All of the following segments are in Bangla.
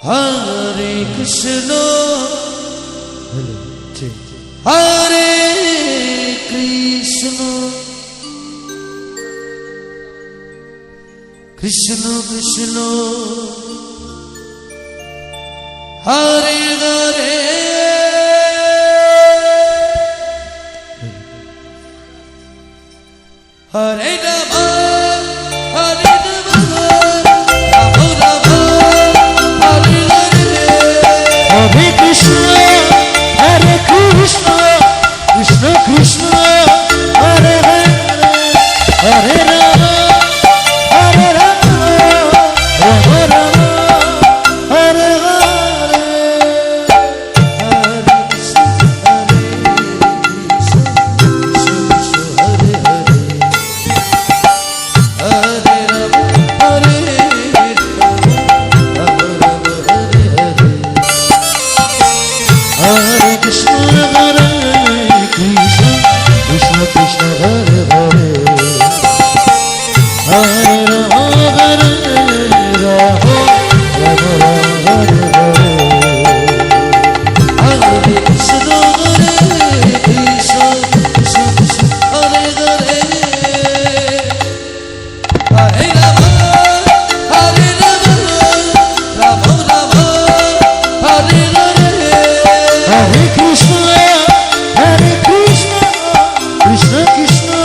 Hare Krishna, Hare Krishna, Krishna Krishna, Hare Hare, Hare Rama, Hare Rama, Rama Rama, Hare Hare, Hare Krishna, Hare Krishna, Krishna Krishna, Hare Hare, Hare Rama, Hare Rama, Rama Rama, Hare Hare. Hare Krishna, Hare Krishna, Krishna Krishna, Hare Hare, Hare Rama, Hare Rama, Rama Rama, Hare Hare. Hare Krishna, Hare Krishna, Krishna Krishna, Hare Hare, Hare Rama, Hare Rama, Rama Rama, Hare Hare. Hare Krishna, Hare Krishna, Krishna Krishna, Hare Hare, Hare Rama, Hare Rama, Rama Rama, Hare Hare. Hare Krishna, Krishna Krishna,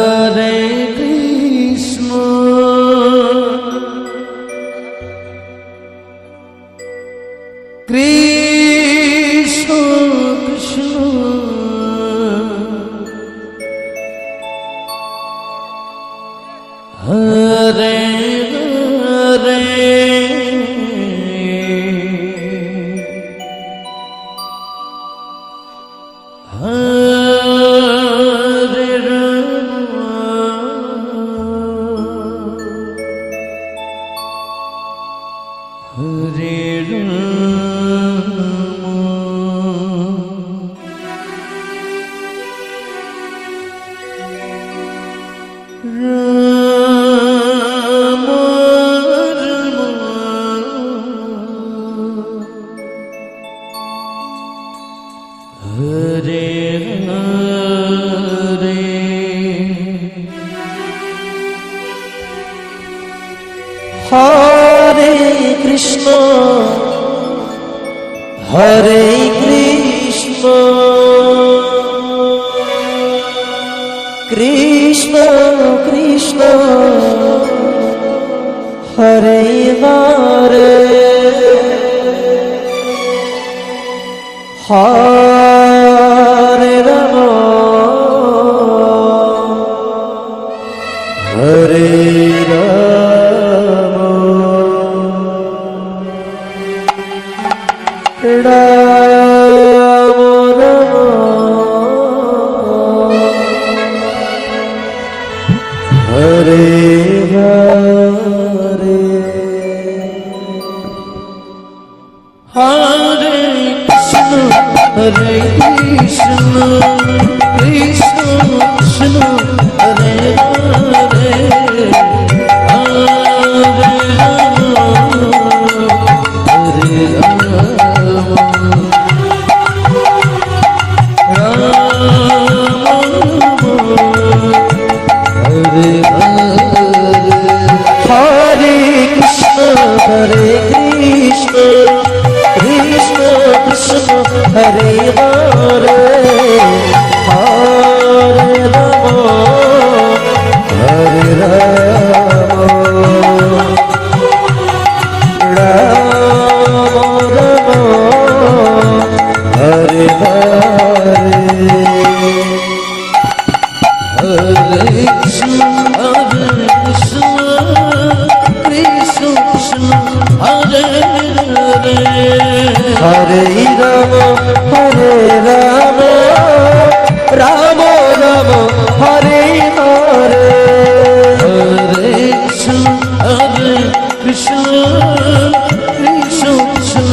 Hare Krishna Krishna Krishna Hare Hare Hare Ram Hare Ram Hare Hare Hare Krishna Hare Krishna Krishna Krishna Hare Hare Hare Ram Hare Ram Ram Ram Hare Hare Hare Krishna Hare Krishna Krishna Krishna Hare Hare Hare Ram Hare Ram Hare Hare Krishna Hare Krishna Krishna Krishna Hare Hare Hare Ram Hare Ram Ram Ram Hare Hare Hare Krishna Krishna Krishna Hare Hare Hare Ram Hare Ram Ram Ram Hare Hare Hare Krishna Krishna Krishna Krishna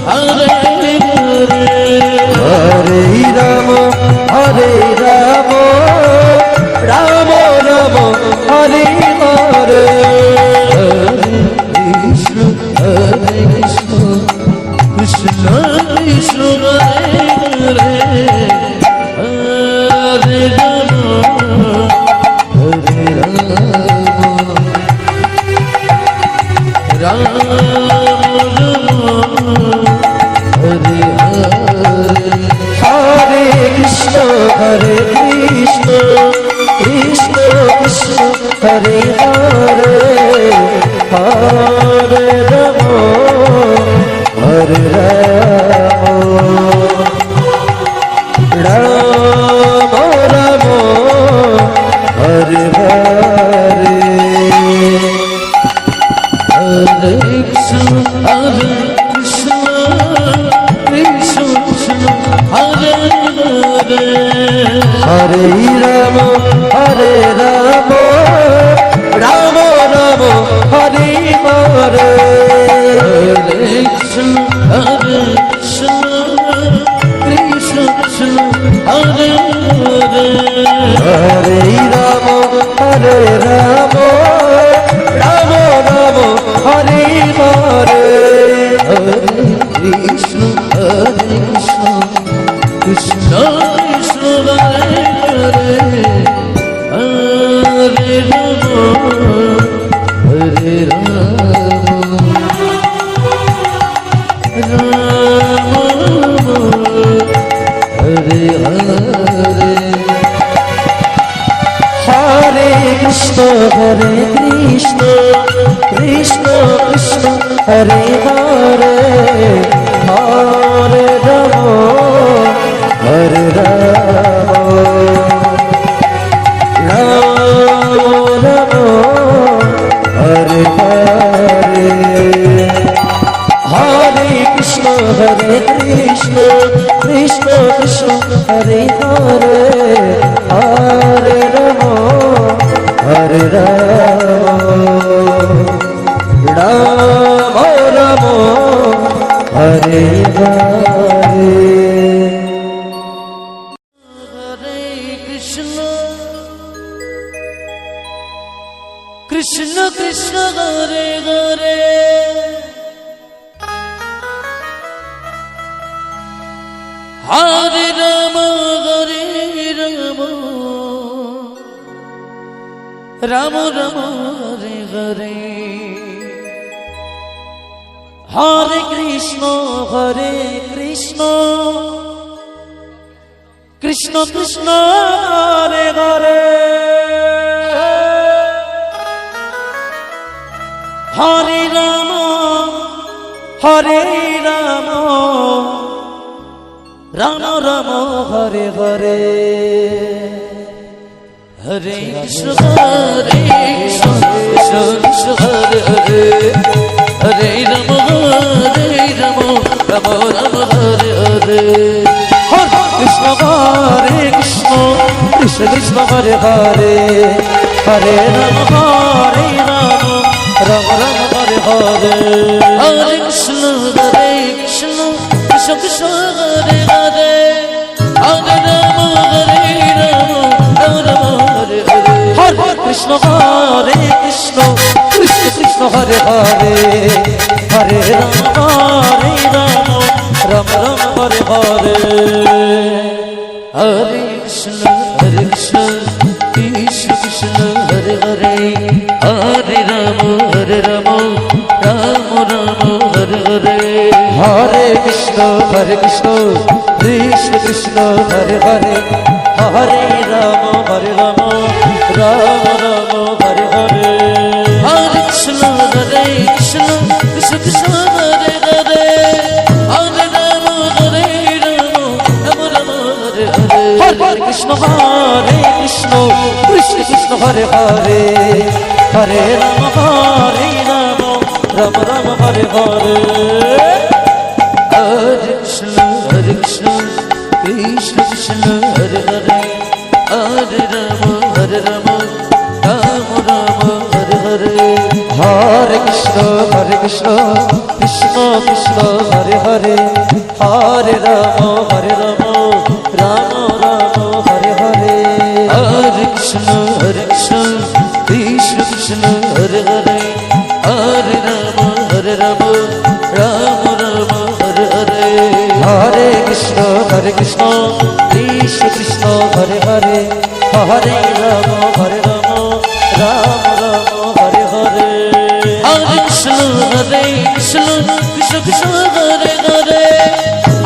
Hare Hare Hare Ram Hare Ram Ram Ram Hare Hare Hare Krishna Krishna Krishna Hare Hare Hare Ram Hare Ram Ram Hare Hare Hare Krishna Hare Krishna Krishna Krishna Hare Hare Hare Ram Hare Ram Ram Ram Hare Hare Hare Krishna Krishna Krishna Krishna Hare Hare Hare Ram Hare Ram Ram Ram Hare Hare Hare Krishna Krishna Krishna Krishna Hare Hare Hare Ram Hare Ram Ram Ram Hare Hare Hare Krishna Krishna Krishna Hare Hare Hare Ram Hare Ram Ram Hare Hare Krishna Krishna Krishna Hare Hare Hare Ram Hare Ram Ram Ram Hare Hare Hare Krishna Krishna Krishna Hare Hare Hare Ram Hare Ram Ram Ram Hare Hare Hare Krishna Krishna Krishna Hare Hare Hare Ram Ram Ram Hare Hare Hare Krishna Krishna Krishna Hare Hare Hare Ram Ram Ram Hare Hare Hare Krishna Krishna Krishna Hare Hare Hare Ram Ram Ram Hare Hare Hare Krishna Krishna Krishna Hare Hare Hare Ram Ram Ram Hare Hare Hare Krishna Krishna Krishna Hare Hare Hare Ram Ram Hare Hare Hare Krishna Krishna Krishna Hare Hare Hare Ram Ram Ram Hare Hare Hare Krishna Krishna Krishna Hare Hare Hare Ram Ram Ram Hare Hare Hare Krishna Krishna Krishna Hare Hare Hare Ram Ram Ram Hare Hare Hare Krishna Krishna Krishna Hare Hare Hare Ram Ram Ram Hare Hare Hare Krishna Krishna Krishna Hare Hare Hare Ram Ram Ram Hare Hare Hare Krishna Krishna Krishna Hare Hare Hare Ram Ram Ram Hare Hare Hare Krishna Krishna Krishna Hare Hare Hare Ram Ram Ram Hare Hare Hare Krishna Krishna Hare Hare Hare Ram Ram Ram Hare Hare Hare Krishna Krishna Krishna Hare Hare Hare Ram Ram Hare Hare Hare Krishna Krishna Krishna Hare Hare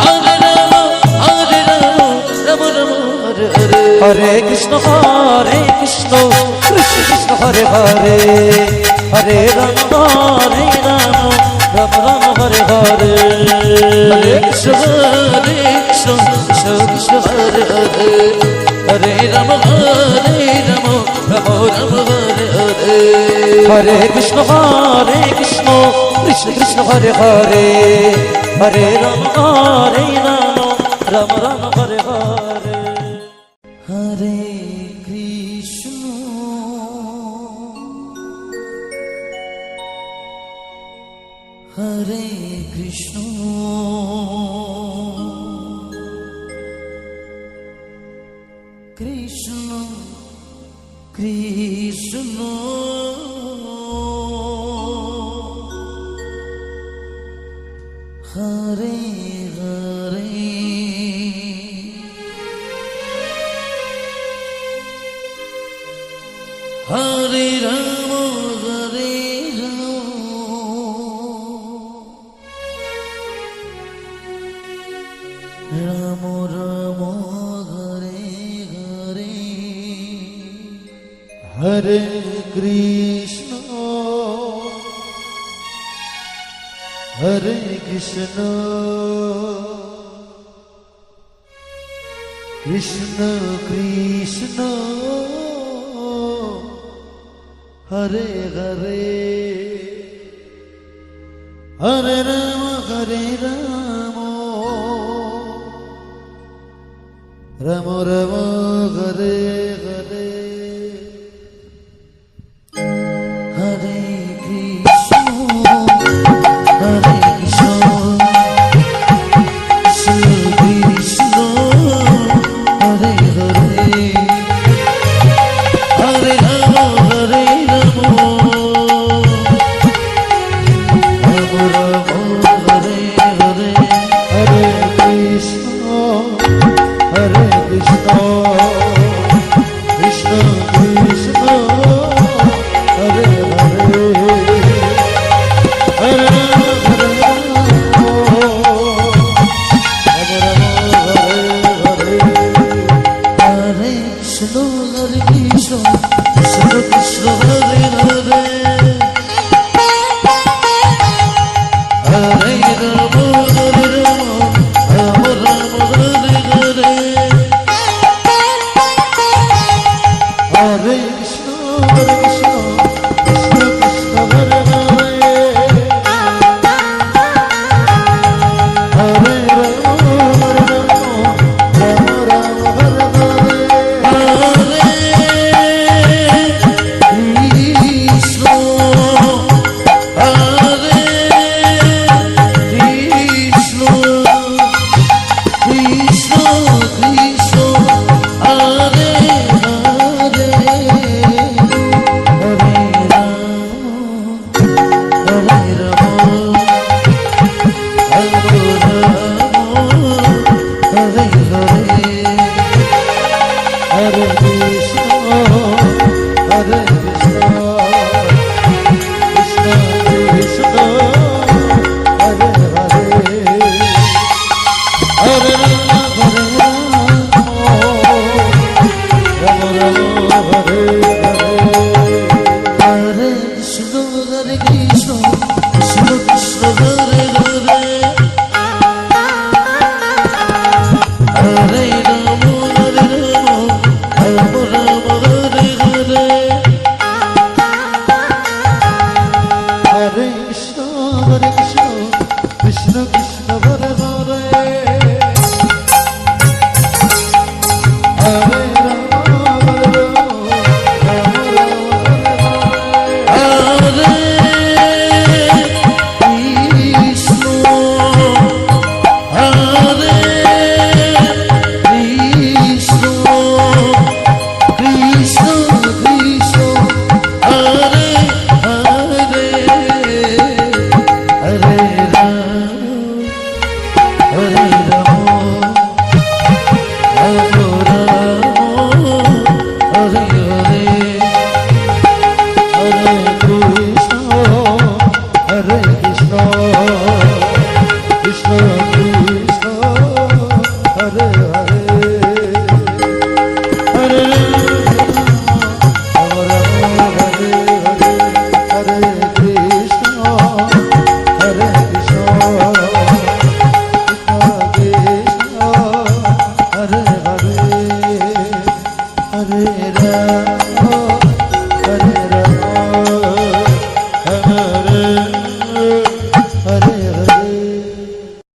Hare Ram Ram Hare Hare Hare Krishna Krishna Hare Hare Hare Ram Ram Hare Hare Hare Krishna Krishna Hare Hare Hare Ram Ram Hare Hare Hare Krishna Krishna Hare Hare Hare Ram Ram Hare Hare Hare Krishna Hare Krishna Krishna Krishna Hare Hare Hare Ram Ram Ram Hare Hare Hare Krishna, Hare Krishna, Krishna Krishna, Hare Hare, Hare Rama, Hare Rama, Rama Rama, Hare Hare. Hare Krishna, Hare Krishna, Krishna Krishna, Hare Hare, Hare Rama, Hare Rama, Rama Rama, Hare Hare, Hare Krishna, Hare Krishna, Krishna Krishna. Hare Hare, Hare Hare Rama